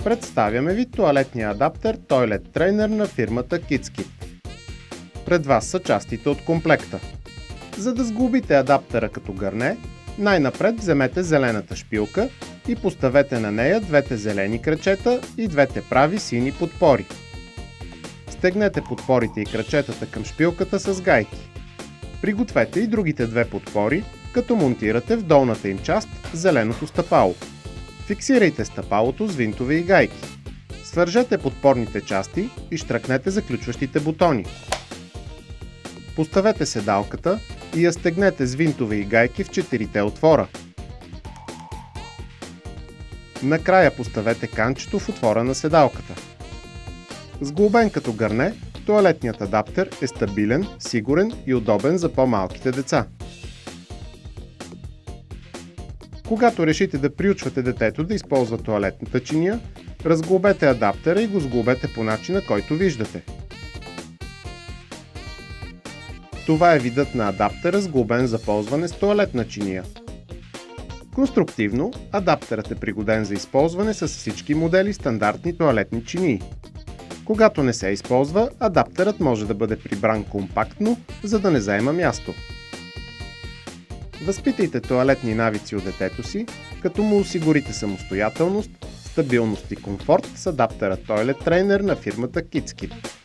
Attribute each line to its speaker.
Speaker 1: Представяме ви тоалетния адаптер Toilet Trainer на фирмата KidsKit. Пред вас са частите от комплекта. За да сглобите адаптера като гърне, най-напред вземете зелената шпилка и поставете на нея двете зелени крачета и двете прави сини подпори. Стегнете подпорите и крачетата към шпилката с гайки. Пригответе и другите две подпори, като монтирате в долната им част зеленото стъпало. Фиксирайте стъпалото с винтове и гайки. Свържете подпорните части и щръкнете заключващите бутони. Поставете седалката и я стегнете с винтове и гайки в 4 отвора. Накрая поставете канчето в отвора на седалката. Сглобен като гърне, тоалетният адаптер е стабилен, сигурен и удобен за по-малките деца. Когато решите да приучвате детето да използва тоалетната чиния, разглобете адаптера и го сглобете по начина, който виждате. Това е видът на адаптера, сглобен за ползване с тоалетна чиния. Конструктивно, адаптерът е пригоден за използване с всички модели стандартни тоалетни чинии. Когато не се използва, адаптерът може да бъде прибран компактно, за да не заема място. Възпитайте тоалетни навици у детето си, като му осигурите самостоятелност, стабилност и комфорт с адаптера Toilet Trainer на фирмата KidsKit.